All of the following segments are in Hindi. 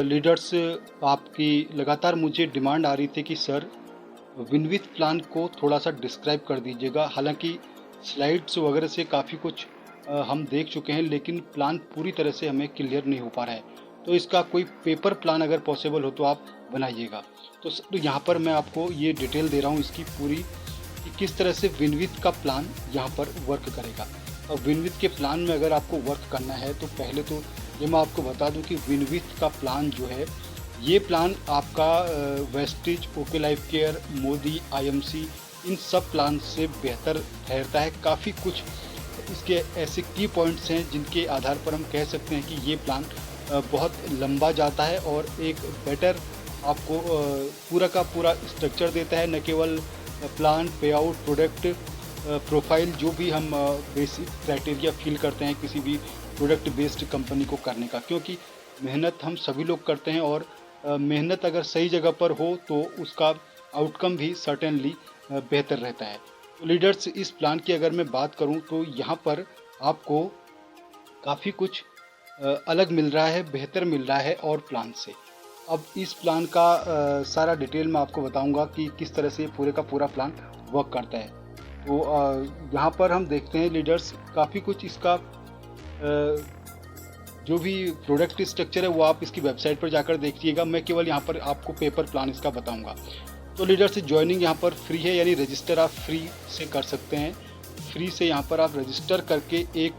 लीडर्स, आपकी लगातार मुझे डिमांड आ रही थी कि सर विनविथ प्लान को थोड़ा-सा डिस्क्राइब कर दीजिएगा। हालाँकि स्लाइड्स वगैरह से काफ़ी कुछ हम देख चुके हैं, लेकिन प्लान पूरी तरह से हमें क्लियर नहीं हो पा रहा है। तो इसका कोई पेपर प्लान अगर पॉसिबल हो तो आप बनाइएगा। तो यहाँ पर मैं आपको ये डिटेल दे रहा हूँ इसकी पूरी, कि किस तरह से विनविथ का प्लान यहाँ पर वर्क करेगा। और विनविथ के प्लान में अगर आपको वर्क करना है तो पहले तो ये मैं आपको बता दूं कि विनविथ का प्लान जो है, ये प्लान आपका Vestige, okay life care, Modi, IMC, इन सब प्लान से बेहतर ठहरता है। काफ़ी कुछ इसके ऐसे की पॉइंट्स हैं जिनके आधार पर हम कह सकते हैं कि ये प्लान बहुत लंबा जाता है और एक बेटर आपको पूरा का पूरा स्ट्रक्चर देता है। न केवल प्लान, पे आउट, प्रोडक्ट प्रोफाइल, जो भी हम बेसिक क्राइटेरिया फिल करते हैं किसी भी प्रोडक्ट बेस्ड कंपनी को करने का, क्योंकि मेहनत हम सभी लोग करते हैं और मेहनत अगर सही जगह पर हो तो उसका आउटकम भी सर्टेनली बेहतर रहता है। तो लीडर्स, इस प्लान की अगर मैं बात करूं तो यहाँ पर आपको काफ़ी कुछ अलग मिल रहा है, बेहतर मिल रहा है और प्लान से। अब इस प्लान का सारा डिटेल मैं आपको बताऊंगा कि किस तरह से पूरे का पूरा प्लान वर्क करता है। तो यहाँ पर हम देखते हैं लीडर्स, काफ़ी कुछ इसका जो भी प्रोडक्ट स्ट्रक्चर है वो आप इसकी वेबसाइट पर जाकर देखिएगा। मैं केवल यहाँ पर आपको पेपर प्लान इसका बताऊंगा। तो लीडर्स, जॉइनिंग यहाँ पर फ्री है, यानी रजिस्टर आप फ्री से कर सकते हैं। फ्री से यहाँ पर आप रजिस्टर करके एक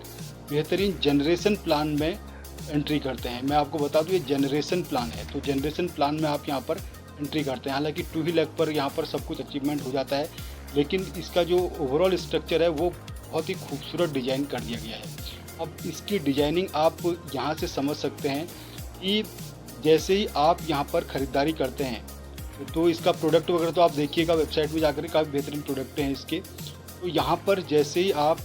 बेहतरीन जनरेशन प्लान में एंट्री करते हैं। मैं आपको बता दूँ ये जनरेशन प्लान है, तो जनरेशन प्लान में आप यहाँ पर एंट्री करते हैं। हालांकि 2 ही लाख पर यहाँ पर सब कुछ अचीवमेंट हो जाता है, लेकिन इसका जो ओवरऑल स्ट्रक्चर है वो बहुत ही खूबसूरत डिज़ाइन कर दिया गया है। अब इसकी डिजाइनिंग आप यहाँ से समझ सकते हैं कि जैसे ही आप यहाँ पर ख़रीदारी करते हैं तो इसका प्रोडक्ट वगैरह तो आप देखिएगा वेबसाइट में जाकर, काफ़ी बेहतरीन प्रोडक्ट हैं इसके। तो यहाँ पर जैसे ही आप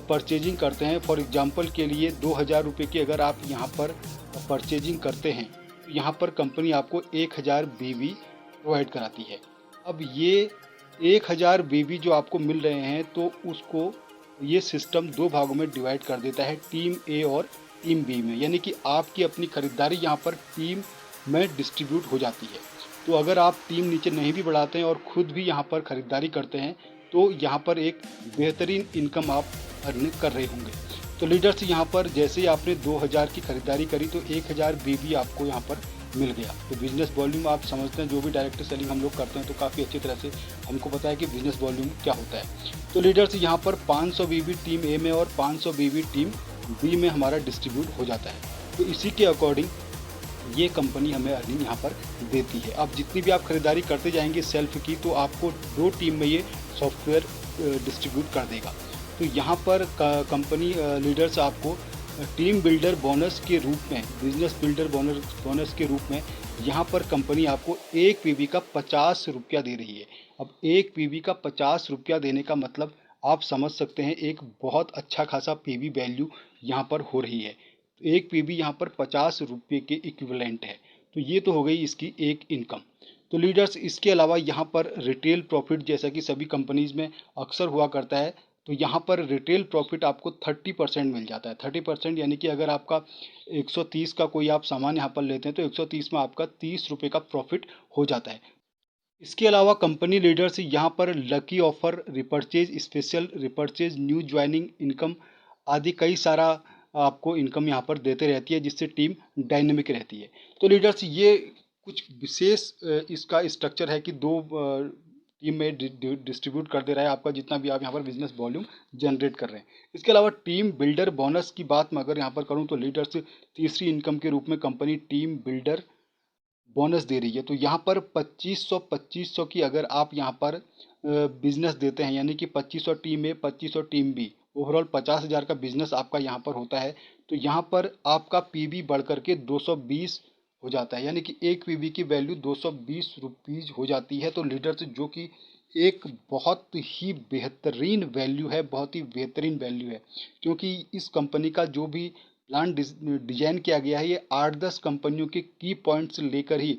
परचेजिंग करते हैं, फॉर एग्जांपल के लिए 2000 रुपये की अगर आप यहाँ पर परचेजिंग करते हैं तो यहाँ पर कंपनी आपको 1000 बीवी प्रोवाइड कराती है। अब ये 1000 बीवी जो आपको मिल रहे हैं तो उसको ये सिस्टम 2 भागों में डिवाइड कर देता है, टीम ए और टीम बी में। यानी कि आपकी अपनी खरीदारी यहाँ पर टीम में डिस्ट्रीब्यूट हो जाती है। तो अगर आप टीम नीचे नहीं भी बढ़ाते हैं और खुद भी यहाँ पर खरीदारी करते हैं तो यहाँ पर एक बेहतरीन इनकम आप अर्न कर रहे होंगे। तो लीडर्स, यहाँ पर जैसे ही आपने 2000 की खरीदारी करी तो 1000 बीबी आपको यहाँ पर मिल गया। तो बिजनेस वॉल्यूम आप समझते हैं, जो भी डायरेक्ट सेलिंग हम लोग करते हैं तो काफ़ी अच्छी तरह से हमको पता है कि बिजनेस वॉल्यूम क्या होता है। तो लीडर्स, यहाँ पर 500 बीबी टीम ए में और 500 बीबी टीम बी में हमारा डिस्ट्रीब्यूट हो जाता है। तो इसी के अकॉर्डिंग ये कंपनी हमें अर्निंग यहाँ पर देती है। अब जितनी भी आप खरीदारी करते जाएंगे सेल्फ की, तो आपको 2 टीम में ये सॉफ्टवेयर डिस्ट्रीब्यूट कर देगा। तो यहाँ पर कंपनी लीडर्स आपको टीम बिल्डर बोनस के रूप में, बिजनेस बिल्डर बोनस के रूप में यहाँ पर कंपनी आपको 1 पीवी का 50 रुपया दे रही है। अब 1 पीवी का 50 रुपया देने का मतलब आप समझ सकते हैं एक बहुत अच्छा खासा पीवी वैल्यू यहाँ पर हो रही है। तो 1 पीवी यहाँ पर 50 रुपये के इक्विवेलेंट है। तो ये तो हो गई इसकी एक इनकम। तो लीडर्स, इसके अलावा यहाँ पर रिटेल प्रॉफिट, जैसा कि सभी कंपनीज में अक्सर हुआ करता है, तो यहाँ पर रिटेल प्रॉफिट आपको 30% मिल जाता है। 30% यानी कि अगर आपका 130 का कोई आप सामान यहाँ पर लेते हैं तो 130 में आपका 30 रुपये का प्रॉफिट हो जाता है। इसके अलावा कंपनी लीडर्स यहाँ पर lucky offer, repurchase special, repurchase, new joining income आदि कई सारा आपको इनकम यहाँ पर देते रहती है, जिससे टीम डायनेमिक रहती है। तो लीडर्स, ये कुछ विशेष इसका स्ट्रक्चर है कि 2 टीम में डिस्ट्रीब्यूट कर दे रहा है आपका जितना भी आप यहाँ पर बिजनेस वॉल्यूम जनरेट कर रहे हैं। इसके अलावा टीम बिल्डर बोनस की बात मैं अगर यहाँ पर करूँ तो लीडर्स, तीसरी इनकम के रूप में कंपनी टीम बिल्डर बोनस दे रही है। तो यहाँ पर 2500 की अगर आप यहाँ पर बिजनेस देते हैं, यानी कि 2500 टीम ए, 2500 टीम बी, ओवरऑल 50,000 का बिजनेस आपका यहाँ पर होता है। तो यहाँ पर आपका पीबी बढ़ करके 220 हो जाता है, यानी कि एक पीबी की वैल्यू 220 रुपीज़ हो जाती है। तो लीडर्स, जो कि एक बहुत ही बेहतरीन वैल्यू है, बहुत ही बेहतरीन वैल्यू है, क्योंकि इस कंपनी का जो भी प्लान डिजाइन किया गया है ये 8-10 कंपनियों के की पॉइंट्स लेकर ही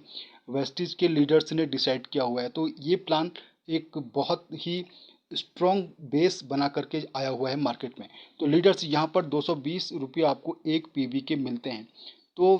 वेस्टिज के लीडर्स ने डिसाइड किया हुआ है। तो ये प्लान एक बहुत ही स्ट्रॉन्ग बेस बना करके आया हुआ है मार्केट में। तो लीडर्स, यहाँ पर 220 रुपये आपको एक पीवी के मिलते हैं। तो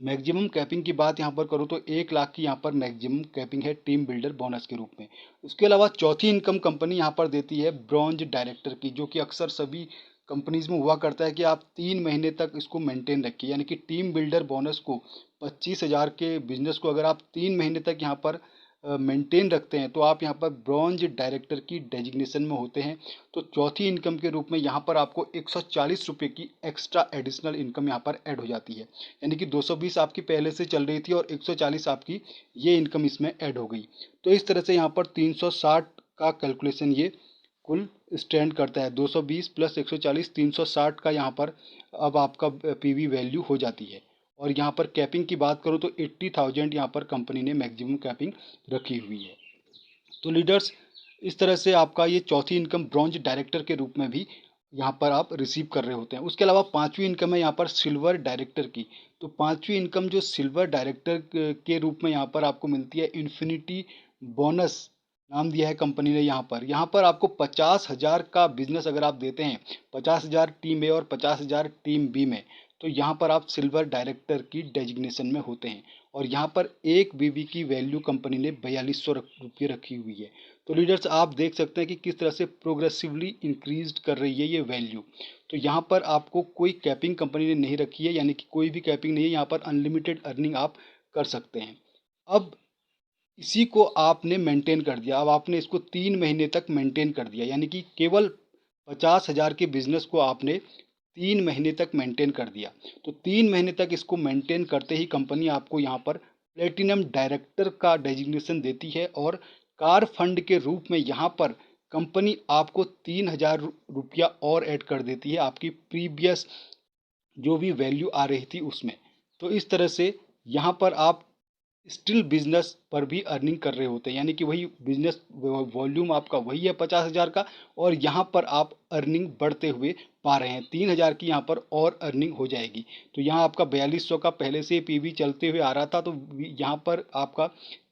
मैक्सिमम कैपिंग की बात यहाँ पर करूँ तो 1 लाख की यहाँ पर मैक्सिमम कैपिंग है टीम बिल्डर बोनस के रूप में। उसके अलावा चौथी इनकम कंपनी यहाँ पर देती है ब्रॉन्ज डायरेक्टर की, जो कि अक्सर सभी कंपनीज में हुआ करता है कि आप 3 महीने तक इसको मेंटेन रखिए, यानी कि टीम बिल्डर बोनस को 25,000 के बिजनेस को अगर आप 3 महीने तक यहाँ पर मेंटेन रखते हैं तो आप यहाँ पर ब्रॉन्ज डायरेक्टर की डेजिग्नेशन में होते हैं। तो चौथी इनकम के रूप में यहाँ पर आपको 140 रुपये की एक्स्ट्रा एडिशनल इनकम यहाँ पर ऐड हो जाती है, यानी कि 220 आपकी पहले से चल रही थी और 140 आपकी ये इनकम इसमें ऐड हो गई। तो इस तरह से यहाँ पर 360 का कैलकुलेशन ये कुल स्टैंड करता है। 220 प्लस 140 360 का यहाँ पर अब आपका पीवी वैल्यू हो जाती है। और यहाँ पर कैपिंग की बात करूँ तो 80,000 यहाँ पर कंपनी ने मैक्सिमम कैपिंग रखी हुई है। तो लीडर्स, इस तरह से आपका ये चौथी इनकम ब्रॉन्ज डायरेक्टर के रूप में भी यहाँ पर आप रिसीव कर रहे होते हैं। उसके अलावा पांचवी इनकम है यहाँ पर सिल्वर डायरेक्टर की। तो पांचवी इनकम जो सिल्वर डायरेक्टर के रूप में यहाँ पर आपको मिलती है, इन्फिनिटी बोनस नाम दिया है कंपनी ने। यहाँ पर आपको 50,000 का बिजनेस अगर आप देते हैं, 50,000 टीम ए और 50,000 टीम बी में, तो यहाँ पर आप सिल्वर डायरेक्टर की डेजिग्नेशन में होते हैं। और यहाँ पर एक बीबी की वैल्यू कंपनी ने 4200 रुपये रखी हुई है। तो लीडर्स, आप देख सकते हैं कि किस तरह से प्रोग्रेसिवली इंक्रीज कर रही है ये वैल्यू। तो यहाँ पर आपको कोई कैपिंग कंपनी ने नहीं रखी है, यानी कि कोई भी कैपिंग नहीं है, यहाँ पर अनलिमिटेड अर्निंग आप कर सकते हैं। अब इसी को आपने मेंटेन कर दिया, अब आपने इसको 3 महीने तक मेंटेन कर दिया, यानी कि केवल 50,000 के बिजनेस को आपने 3 महीने तक मेंटेन कर दिया। तो 3 महीने तक इसको मेंटेन करते ही कंपनी आपको यहाँ पर प्लेटिनम डायरेक्टर का डेजिग्नेशन देती है। और कार फंड के रूप में यहाँ पर कंपनी आपको 3,000 रुपया और ऐड कर देती है आपकी प्रीवियस जो भी वैल्यू आ रही थी उसमें। तो इस तरह से यहाँ पर आप स्टिल बिजनेस पर भी अर्निंग कर रहे होते हैं, यानी कि वही बिजनेस वॉल्यूम आपका वही है 50,000 का, और यहाँ पर आप अर्निंग बढ़ते हुए पा रहे हैं। 3,000 की यहाँ पर और अर्निंग हो जाएगी। तो यहाँ आपका 4200 का पहले से पीवी चलते हुए आ रहा था, तो यहाँ पर आपका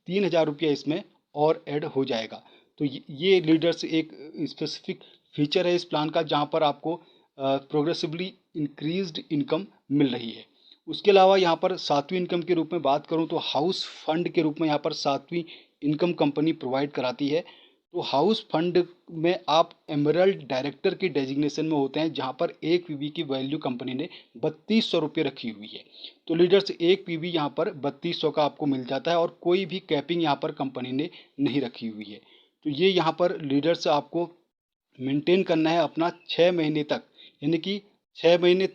3,000 रुपया इसमें और ऐड हो जाएगा। तो ये लीडर्स एक स्पेसिफिक फीचर है इस प्लान का, जहाँ पर आपको प्रोग्रेसिवली इंक्रीज्ड इनकम मिल रही है। उसके अलावा यहाँ पर सातवीं इनकम के रूप में बात करूँ तो हाउस फंड के रूप में यहाँ पर सातवीं इनकम कंपनी प्रोवाइड कराती है। तो हाउस फंड में आप एमरल्ड डायरेक्टर की डेजिग्नेशन में होते हैं, जहाँ पर एक पीवी की वैल्यू कंपनी ने 3200 रुपये रखी हुई है। तो लीडर्स, एक पीवी यहाँ पर 3200 का आपको मिल जाता है और कोई भी कैपिंग यहाँ पर कंपनी ने नहीं रखी हुई है। तो ये यहाँ पर लीडर्स आपको मेंटेन करना है अपना 6 महीने तक, यानी कि 6 महीने,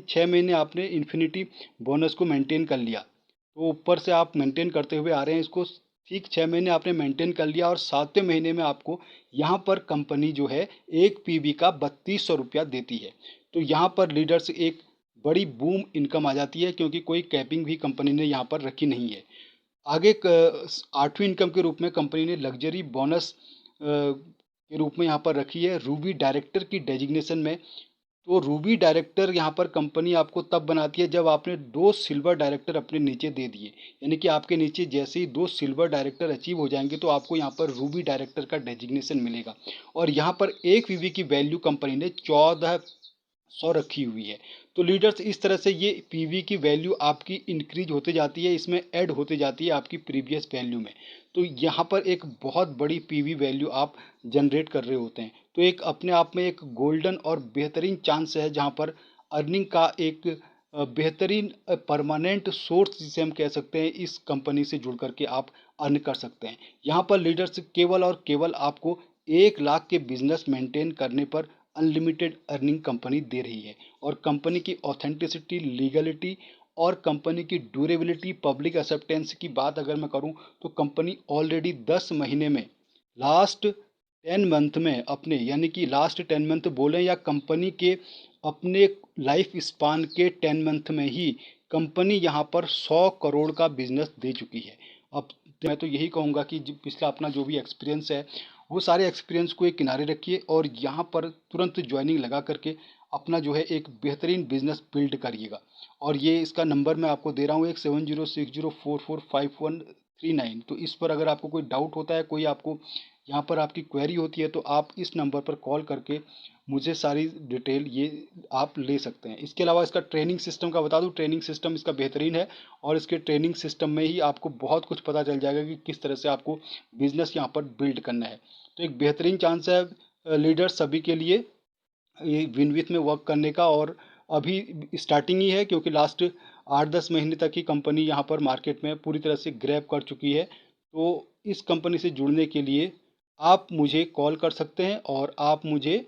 6 महीने आपने इन्फिनिटी बोनस को मेंटेन कर लिया। तो ऊपर से आप मेंटेन करते हुए आ रहे हैं इसको, ठीक 6 महीने आपने मेंटेन कर लिया और 7वें महीने में आपको यहाँ पर कंपनी जो है एक पीवी का 3200 रुपया देती है। तो यहाँ पर लीडर्स एक बड़ी बूम इनकम आ जाती है, क्योंकि कोई कैपिंग भी कंपनी ने यहाँ पर रखी नहीं है। आगे आठवीं इनकम के रूप में कंपनी ने लग्जरी बोनस के रूप में यहाँ पर रखी है रूबी डायरेक्टर की डेजिग्नेशन में। तो रूबी डायरेक्टर यहाँ पर कंपनी आपको तब बनाती है जब आपने 2 सिल्वर डायरेक्टर अपने नीचे दे दिए, यानी कि आपके नीचे जैसे ही 2 सिल्वर डायरेक्टर अचीव हो जाएंगे तो आपको यहाँ पर रूबी डायरेक्टर का डेजिग्नेशन मिलेगा। और यहाँ पर एक पीवी की वैल्यू कंपनी ने 1400 रखी हुई है। तो लीडर्स, इस तरह से ये पीवी की वैल्यू आपकी इंक्रीज होते जाती है, इसमें ऐड होते जाती है आपकी प्रीवियस वैल्यू में। तो यहाँ पर एक बहुत बड़ी पीवी वैल्यू आप जनरेट कर रहे होते हैं। तो एक अपने आप में एक गोल्डन और बेहतरीन चांस है, जहाँ पर अर्निंग का एक बेहतरीन परमानेंट सोर्स जिसे हम कह सकते हैं, इस कंपनी से जुड़ करके आप अर्न कर सकते हैं। यहाँ पर लीडर्स केवल और केवल आपको 1 लाख के बिजनेस मेंटेन करने पर अनलिमिटेड अर्निंग कंपनी दे रही है। और कंपनी की ऑथेंटिसिटी, लीगलिटी और कंपनी की ड्यूरेबिलिटी, पब्लिक एक्सेप्टेंस की बात अगर मैं करूं तो कंपनी ऑलरेडी 10 महीने में, लास्ट 10 मंथ में अपने, यानी कि लास्ट 10 मंथ बोलें या कंपनी के अपने लाइफ स्पान के 10 मंथ में ही कंपनी यहाँ पर 100 करोड़ का बिजनेस दे चुकी है। अब मैं तो यही कहूँगा कि पिछला अपना जो भी एक्सपीरियंस है वो सारे एक्सपीरियंस को एक किनारे रखिए और यहाँ पर तुरंत ज्वाइनिंग लगा करके अपना जो है एक बेहतरीन बिजनेस बिल्ड करिएगा। और ये इसका नंबर मैं आपको दे रहा हूँ, एक 7060445139। तो इस पर अगर आपको कोई डाउट होता है, कोई आपको यहाँ पर आपकी क्वेरी होती है, तो आप इस नंबर पर कॉल करके मुझे सारी डिटेल ये आप ले सकते हैं। इसके अलावा इसका ट्रेनिंग सिस्टम का बता दूं, ट्रेनिंग सिस्टम इसका बेहतरीन है और इसके ट्रेनिंग सिस्टम में ही आपको बहुत कुछ पता चल जाएगा कि किस तरह से आपको बिजनेस यहाँ पर बिल्ड करना है। तो एक बेहतरीन चांस है लीडर्स सभी के लिए ये विनविथ में वर्क करने का। और अभी स्टार्टिंग ही है, क्योंकि लास्ट 8-10 महीने तक ही कंपनी यहाँ पर मार्केट में पूरी तरह से ग्रैब कर चुकी है। तो इस कंपनी से जुड़ने के लिए आप मुझे कॉल कर सकते हैं और आप मुझे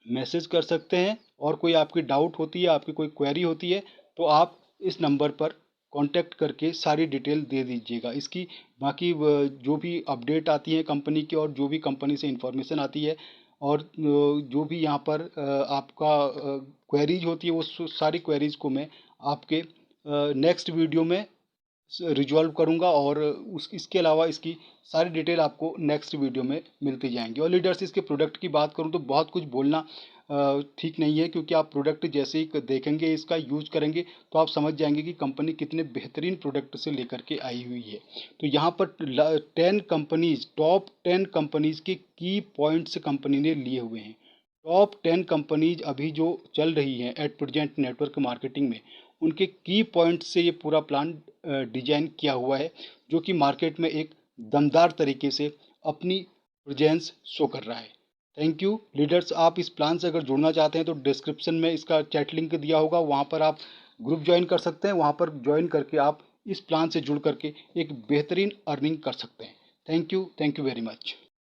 मैसेज कर सकते हैं। और कोई आपकी डाउट होती है, आपकी कोई क्वेरी होती है, तो आप इस नंबर पर कांटेक्ट करके सारी डिटेल दे दीजिएगा। इसकी बाकी जो भी अपडेट आती है कंपनी की और जो भी कंपनी से इंफॉर्मेशन आती है और जो भी यहाँ पर आपका क्वेरीज होती है, वो सारी क्वेरीज को मैं आपके नेक्स्ट वीडियो में रिजॉल्व करूंगा। और इसके अलावा इसकी सारी डिटेल आपको नेक्स्ट वीडियो में मिलती जाएंगी। और लीडर्स, इसके प्रोडक्ट की बात करूं तो बहुत कुछ बोलना ठीक नहीं है, क्योंकि आप प्रोडक्ट जैसे ही देखेंगे, इसका यूज करेंगे, तो आप समझ जाएंगे कि कंपनी कितने बेहतरीन प्रोडक्ट से लेकर के आई हुई है। तो यहाँ पर 10 कंपनीज, टॉप 10 कंपनीज के की पॉइंट्स कंपनी ने लिए हुए हैं। टॉप 10 कंपनीज अभी जो चल रही हैं एट प्रेजेंट नेटवर्क मार्केटिंग में, उनके की पॉइंट से ये पूरा प्लान डिजाइन किया हुआ है, जो कि मार्केट में एक दमदार तरीके से अपनी प्रेजेंस शो कर रहा है। Thank you leaders. आप इस प्लान से अगर जुड़ना चाहते हैं तो डिस्क्रिप्शन में इसका चैट लिंक दिया होगा, वहाँ पर आप ग्रुप ज्वाइन कर सकते हैं। वहाँ पर ज्वाइन करके आप इस प्लान से जुड़ करके एक बेहतरीन अर्निंग कर सकते हैं। Thank you very much.